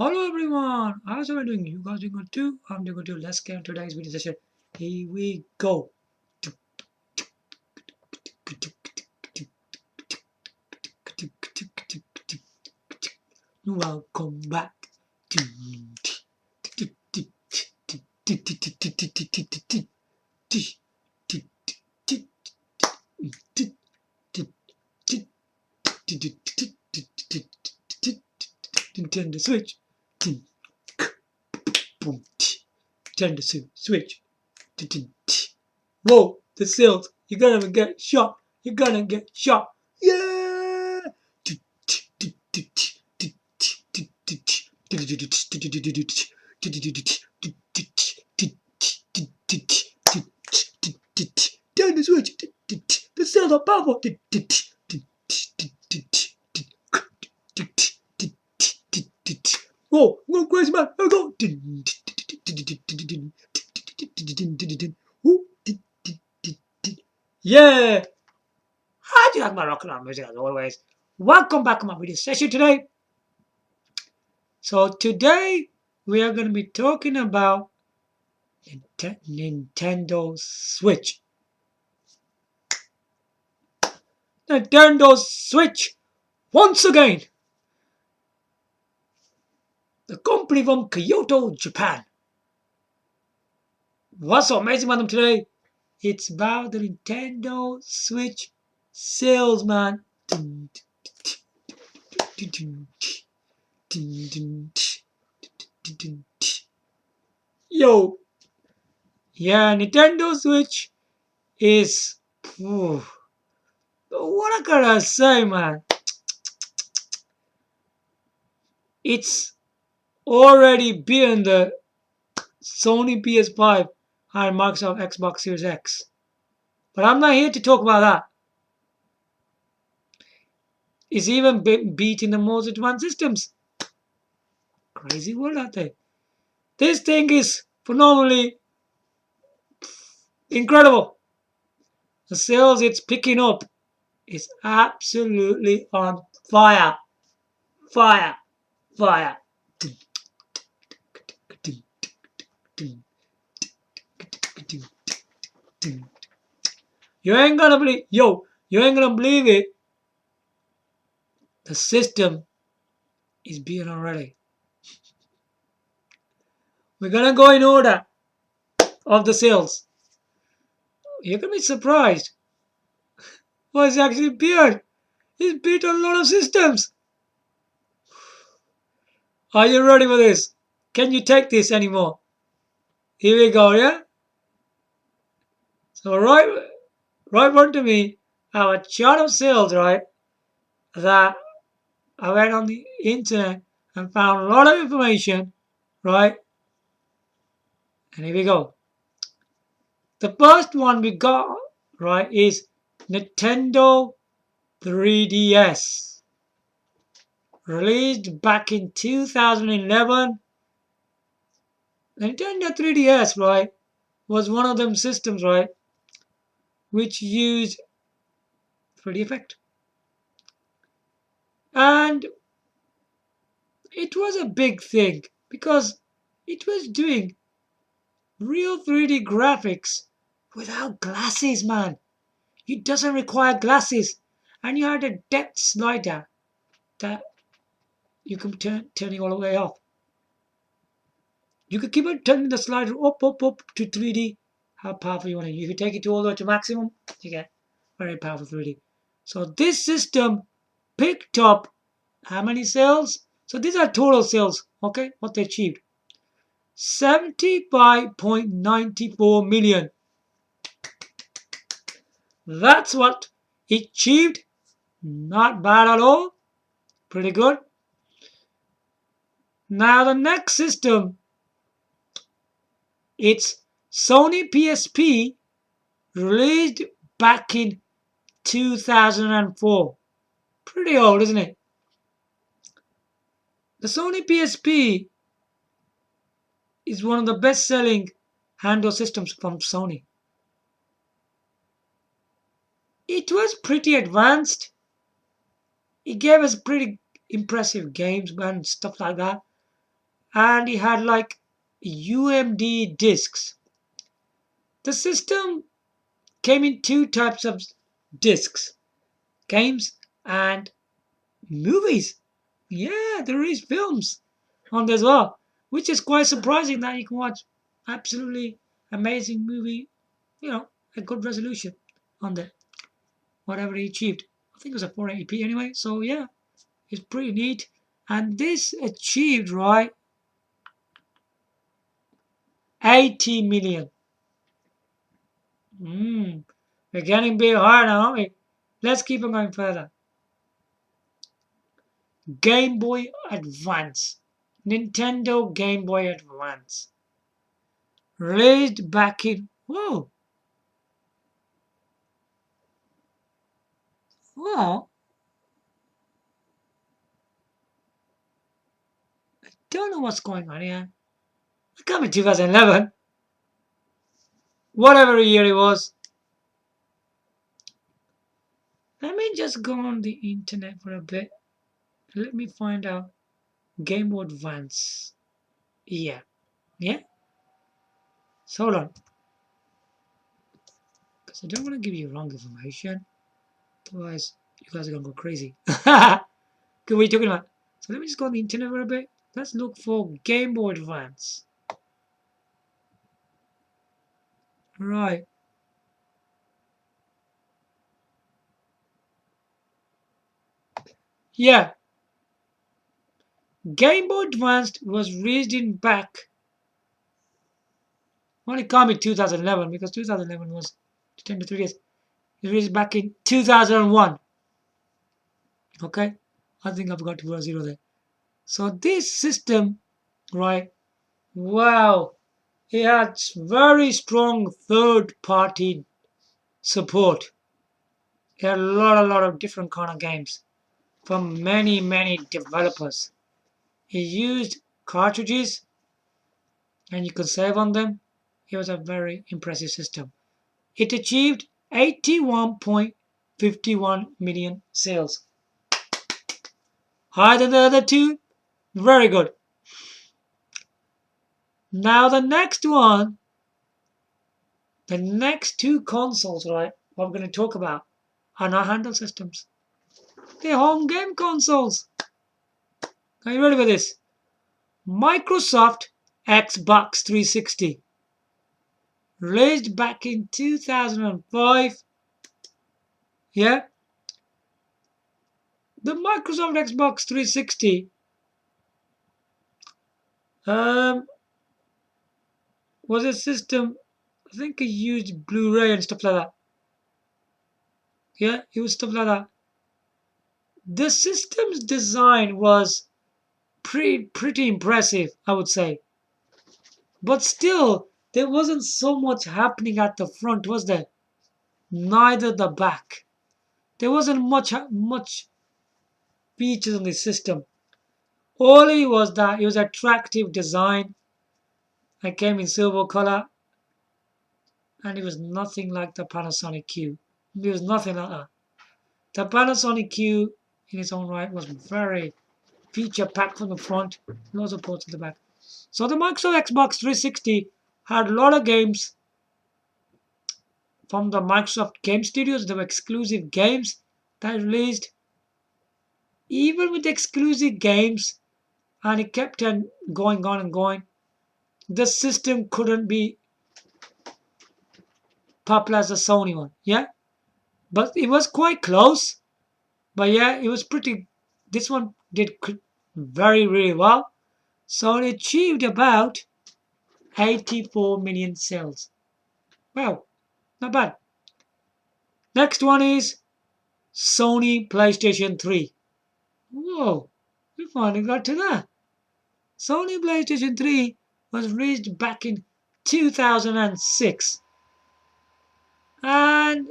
Hello everyone, how's everyone doing? You guys doing good too? I'm doing good too. Let's get into today's video session. Here we go. Welcome back. Nintendo Switch. Nintendo Switch. Whoa, the sales. You're gonna get shot. You're gonna get shot. Yeah! Turn the switch. The sales are powerful. Whoa, I'm going crazy, man. I go. Yeah. How do you like my rock and roll music as always? Welcome back to my video session today. So today we are going to be talking about Nintendo Switch. Nintendo Switch once again. The company from Kyoto, Japan. What's so amazing about them today? It's about the Nintendo Switch sales, man. Yo. Yeah, Nintendo Switch is... what can I say, man? It's already been the Sony PS5 and Microsoft Xbox Series X. But I'm not here to talk about that. It's even beating the most advanced systems. Crazy world out there. This thing is phenomenally incredible. The sales it's picking up is absolutely on fire. Fire. Fire. You ain't gonna believe, you ain't gonna believe it. The system is being already. We're gonna go in order of the sales. You're gonna be surprised. Well, it's actually beat. It's beat a lot of systems. Are you ready for this? Can you take this anymore? Here we go, yeah? So right in front of me, I have a chart of sales, right? That I went on the internet and found a lot of information, right? And here we go. The first one we got, right, is Nintendo 3DS. Released back in 2011. Nintendo 3DS, right, was one of them systems, right, which used 3D effect. And it was a big thing because it was doing real 3D graphics without glasses, man. It doesn't require glasses. And you had a depth slider that you can turning all the way off. You could keep on turning the slider up to 3D. How powerful you want it. If you take it all the way to maximum, you get very powerful 3D. So this system picked up how many sales? So these are total sales, okay? What they achieved. 75.94 million. That's what it achieved. Not bad at all. Pretty good. Now the next system, it's Sony PSP, released back in 2004. Pretty old, isn't it? The Sony PSP is one of the best-selling handheld systems from Sony. It was pretty advanced. It gave us pretty impressive games and stuff like that. and it had like UMD discs. The system came in two types of discs: games and movies. Yeah, there is films on there as well, which is quite surprising that you can watch absolutely amazing movie, a good resolution on there, whatever he achieved. I think it was a 480p anyway, so yeah, it's pretty neat. And this achieved, right, 80 million. We're getting big hard now, aren't we? Let's keep on going further. Game Boy Advance. Nintendo Game Boy Advance. Released back in... Whoa! Well, I don't know what's going on here. It came in 2011. Whatever year it was. Let me just go on the internet for a bit. Let me find out. Game Boy Advance. Yeah. Yeah? So hold on. Because I don't want to give you wrong information. Otherwise, you guys are going to go crazy. Good, what are you talking about? So let me just go on the internet for a bit. Let's look for Game Boy Advance. Right. Yeah. Game Boy Advance was released in back. Only came in 2011 because 2011 was 10 to 3 years. It released back in 2001. Okay. I think I've got to put a zero there. So this system, right? Wow. It had very strong third-party support. It had a lot of different kind of games from many developers. It used cartridges and you could save on them. It was a very impressive system. It achieved 81.51 million sales. Higher than the other two. Very good. Now the next one, the next two consoles, right, what we're going to talk about are not handheld systems. They're home game consoles. Are you ready for this? Microsoft Xbox 360. Released back in 2005. Yeah. The Microsoft Xbox 360 was a system, I think it used Blu-ray and stuff like that. Yeah, it was stuff like that. The system's design was pretty impressive, I would say. But still, there wasn't so much happening at the front, was there? Neither the back. There wasn't much features on the system. All it was that it was attractive design. It came in silver color, and it was nothing like the Panasonic Q. It was nothing like that. The Panasonic Q, in its own right, was very feature packed from the front, lots of ports at the back. So the Microsoft Xbox 360 had a lot of games from the Microsoft Game Studios. There were exclusive games that released. Even with exclusive games, and it kept on going on and going, the system couldn't be popular as the Sony one. Yeah, but it was quite close. But yeah, it was pretty. This one did really well. So it achieved about 84 million sales. Wow, not bad. Next one is Sony PlayStation 3. Whoa, we finally got to that. Sony PlayStation 3 was released back in 2006. And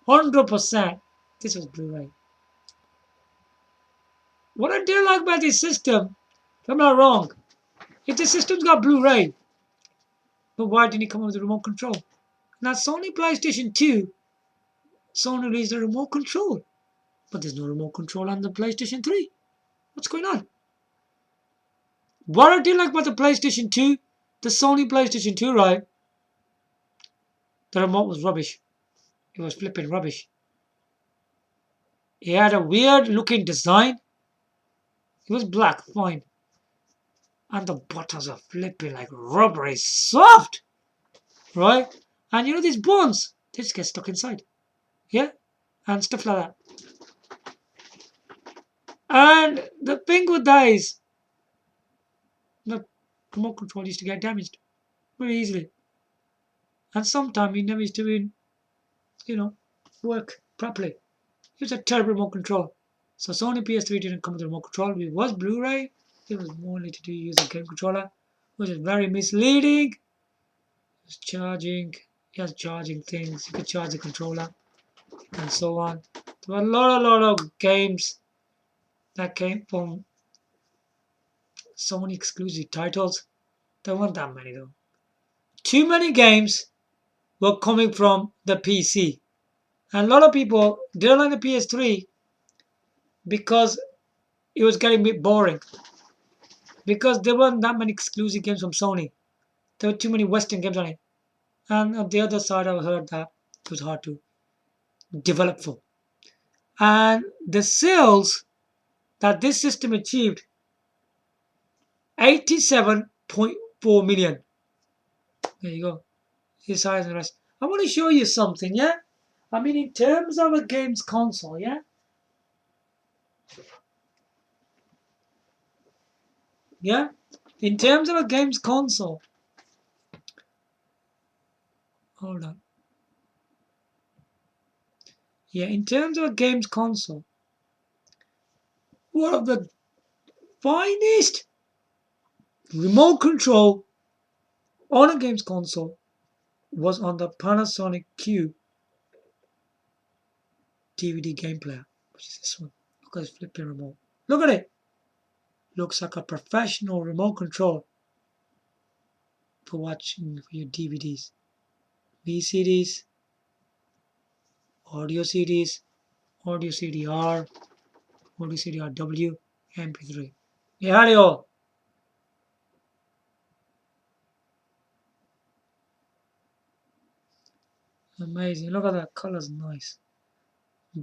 100% this was Blu-ray. What I did like about this system, if I'm not wrong, is the system's got Blu-ray. But why didn't it come with a remote control? Now Sony PlayStation 2, Sony released a remote control. But there's no remote control on the PlayStation 3. What's going on? What I did like about the PlayStation 2, the Sony PlayStation 2, right? The remote was rubbish. It was flipping rubbish. It had a weird looking design. It was black, fine. And the buttons are flipping like rubbery soft, right? And you know these bones, they just get stuck inside. Yeah? And stuff like that. And the thing with that is, the remote control used to get damaged very easily. And sometimes it never used to even, work properly. It was a terrible remote control. So Sony PS3 didn't come with a remote control. It was Blu-ray. It was more to use a game controller, which is very misleading. It's charging. It has charging things. You could charge the controller and so on. There were a lot of games that came from Sony exclusive titles. There weren't that many though. Too many games were coming from the PC. And a lot of people didn't like the PS3 because it was getting a bit boring. Because there weren't that many exclusive games from Sony. There were too many Western games on it. And on the other side, I've heard that it was hard to develop for. And the sales that this system achieved, 87.4 million. There you go. It's higher than the rest. I want to show you something, yeah? I mean, in terms of a games console, yeah? Yeah? In terms of a games console. Hold on. Yeah, in terms of a games console, one of the finest remote control on a games console was on the Panasonic Q DVD game player, which is this one. Look at this flipping remote. Look at it. Looks like a professional remote control for watching for your DVDs, VCDs, audio CDs, audio CDR, audio CDRW, MP3. You had it all. Amazing. Look at that. Color's nice.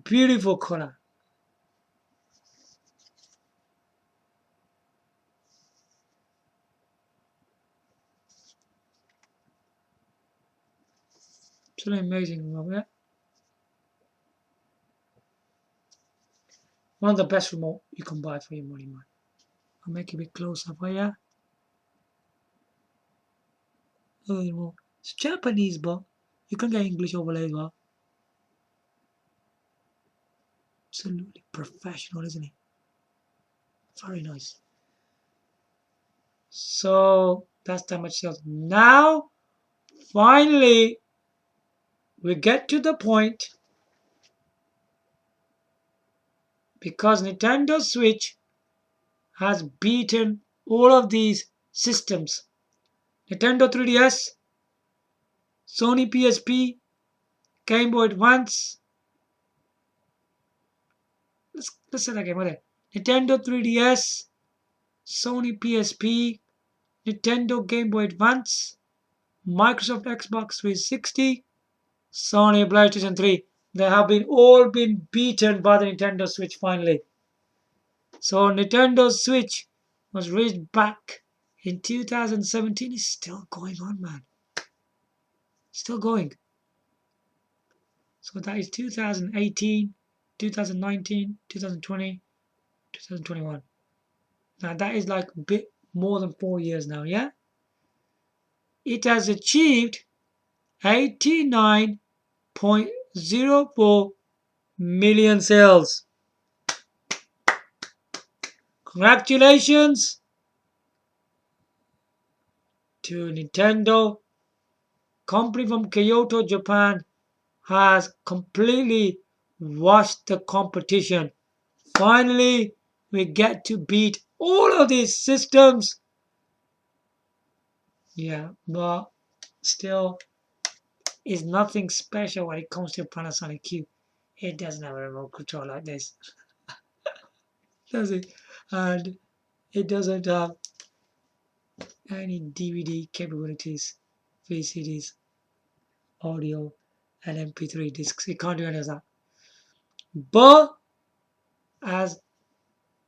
Beautiful color. It's really amazing remote, yeah? One of the best remote you can buy for your money, man. I'll make it a bit closer for you. Look at the remote. It's Japanese, but you can get English overlay as well. Absolutely professional, isn't it? Very nice. So that's that much sales. Now, finally, we get to the point because Nintendo Switch has beaten all of these systems. Nintendo 3DS, Sony PSP, Gameboy Advance. Let's say that again. What Nintendo 3DS, Sony PSP, Nintendo Gameboy Advance, Microsoft Xbox 360, Sony PlayStation 3. They have all been beaten by the Nintendo Switch finally. So Nintendo Switch was released back in 2017. It's still going on, man. Still going. So that is 2018, 2019, 2020, 2021. Now that is like a bit more than 4 years now, yeah? It has achieved 89.04 million sales. Congratulations to Nintendo. Company from Kyoto, Japan has completely washed the competition. Finally, we get to beat all of these systems. Yeah, but still is nothing special when it comes to Panasonic Q. It doesn't have a remote control like this. Does it? And it doesn't have any DVD capabilities, VCDs, audio, and MP3 discs. It can't do any of that. But as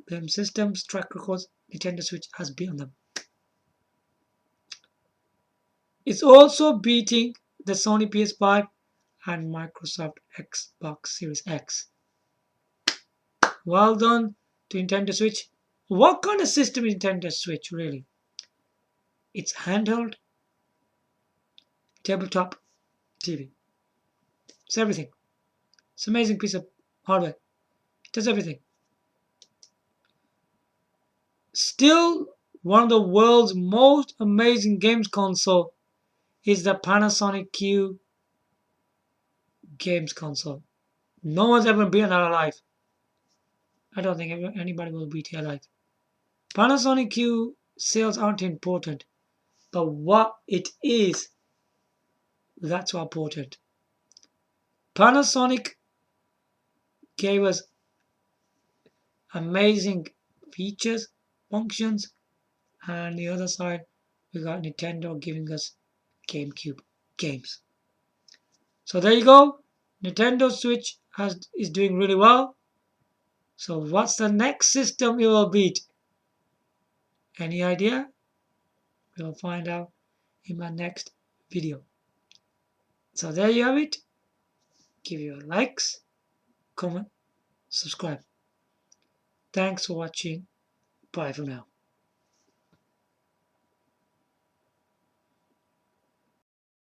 them systems track records, Nintendo Switch has beaten them. It's also beating the Sony PS5 and Microsoft Xbox Series X. Well done to Nintendo Switch. What kind of system is Nintendo Switch really? It's handheld, tabletop, TV. It's everything. It's an amazing piece of hardware. It does everything. Still, one of the world's most amazing games console is the Panasonic Q games console. No one's ever beaten that alive. I don't think anybody will beat it alive. Panasonic Q sales aren't important, but what it is, that's what important. Panasonic gave us amazing features, functions, and the other side we got Nintendo giving us GameCube games. So there you go. Nintendo Switch is doing really well. So what's the next system it will beat? Any idea? We'll find out in my next video. So there you have it. Give your likes, comment, subscribe. Thanks for watching. Bye for now.